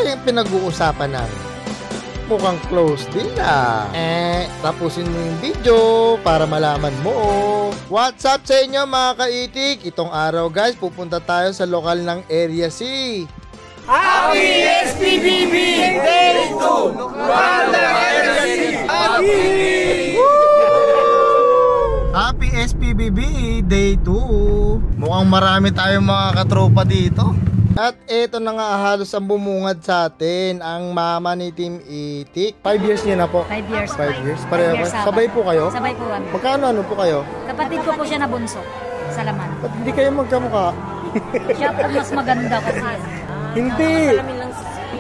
Yung pinag-uusapan namin mukhang close din na. Tapusin mo yung video para malaman mo. What's up sa inyo mga kaitik? Itong araw guys, pupunta tayo sa lokal ng Area C. Happy SPBB Day 2! Lokal ng Area C! Happy SPBB Day 2! Mukhang marami tayong mga katropa dito. At eto na nga halos ang bumungad sa atin, ang mama ni Team Itik. 5 years niya na po? 5 years. 5 years? Pareho ba? Sabay po kayo? Sabay po kami. Magkano po kayo? Kapatid ko po siya na bunso. Sa Laman. Ba't hindi kayo magkamukha? Siya po mas maganda kasi. Hindi!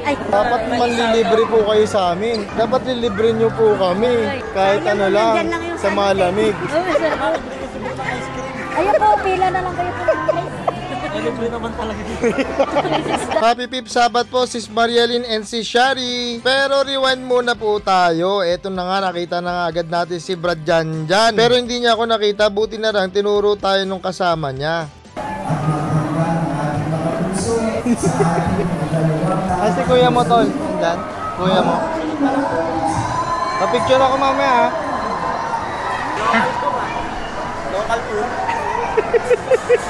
Ay, dapat manlilibre po kayo sa amin. Dapat lilibre nyo po kami. Kahit ano lang, sa malamig. Ayun po, pila na lang kayo po. Naman talaga. Happy Pip Sabat po sis Marialyn and si Shari. Pero rewind muna po tayo. Eto na nga, nakita na nga agad natin si Brad Janjan. Pero hindi niya ako nakita, buti na lang tinuro tayo nung kasama niya. Kasi kuya mo tol, Dan, kuya mo. Pa-picture ako mamaya ha. Local food.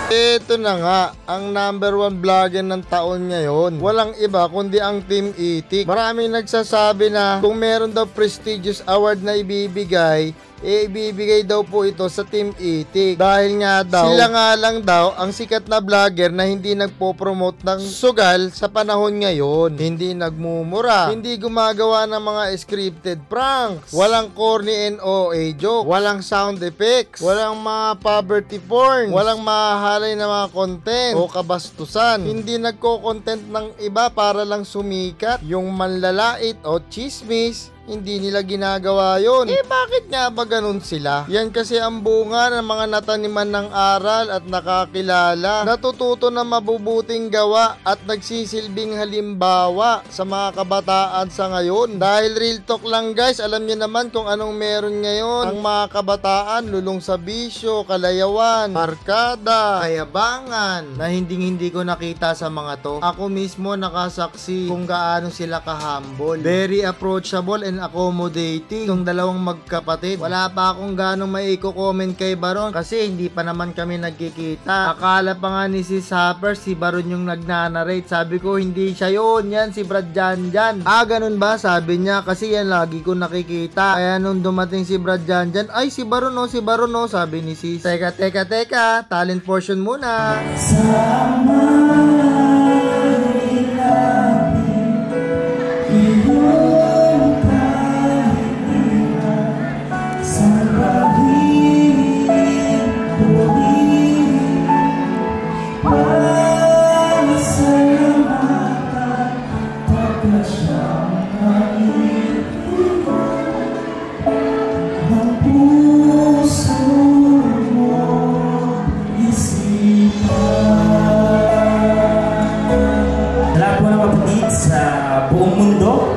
Ito na nga, ang number 1 vlogger ng taon ngayon. Walang iba kundi ang Team Itik. Maraming nagsasabi na kung meron daw prestigious award na ibibigay, ibibigay daw po ito sa Team Itik. Dahil nga daw, sila nga lang daw ang sikat na vlogger na hindi nagpo-promote ng sugal sa panahon ngayon. Hindi nagmumura, hindi gumagawa ng mga scripted pranks, walang corny and OA joke, walang sound effects, walang mga poverty porn, walang mahahalay na mga content o kabastusan. Hindi nagko-content ng iba para lang sumikat. Yung manlalait o chismis, hindi nila ginagawa yon. Bakit nga ba ganun sila? Yan kasi ang bunga ng mga nataniman ng aral at nakakilala, natututo na mabubuting gawa at nagsisilbing halimbawa sa mga kabataan sa ngayon. Dahil real talk lang guys, alam niyo naman kung anong meron ngayon. Ang mga kabataan lulong sa bisyo, kalayawan, barkada, kayabangan na hindi ko nakita sa mga to. Ako mismo nakasaksi kung gaano sila ka-humble, very approachable and accommodating. Itong dalawang magkapatid, wala pa akong ganong maiko-comment kay Baron kasi hindi pa naman kami nagkikita. Akala pa nga ni si Hopper si Baron yung nagnanarrate. Sabi ko hindi siya yun, yan si Brad Janjan. Ganun ba? Sabi niya kasi yan lagi ko nakikita. Kaya nung dumating si Brad Janjan, ay si Baron no, si Baron no, sabi ni sis. Teka, talent portion muna.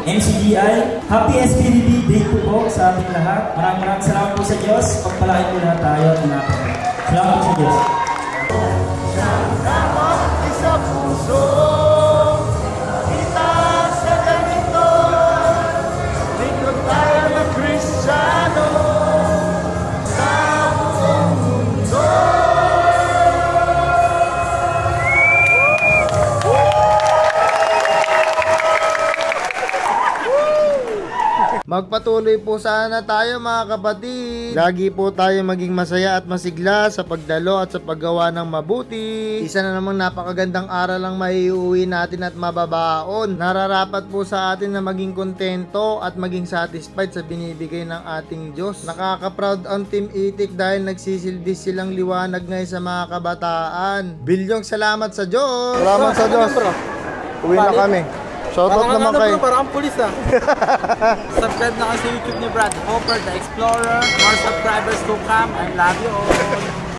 MCGI, Happy SPBB Day po sa ating lahat. Maraming salamat po sa Diyos. Pagpalain po lahat tayo at napakalain. Salamat po sa Diyos. Isa puso, kita sa ganito, likod tayo ng Kristiyano sa buong mundo. Magpatuloy po sana tayo mga kapatid. Lagi po tayo maging masaya at masigla sa pagdalo at sa paggawa ng mabuti. Isa na namang napakagandang aral ang maiuwi natin at mababaon. Nararapat po sa atin na maging kontento at maging satisfied sa binibigay ng ating Diyos. Nakaka-proud ang Team Itik dahil nagsisilbi silang liwanag ngayon sa mga kabataan. Bilyong salamat sa Diyos. Salamat sa Diyos. Uwi na kami. Shoutout naman kayo. Parang pulis Subscribe na kayo sa YouTube ni Brad Hopper, The Explorer. More subscribers to come. I love you all.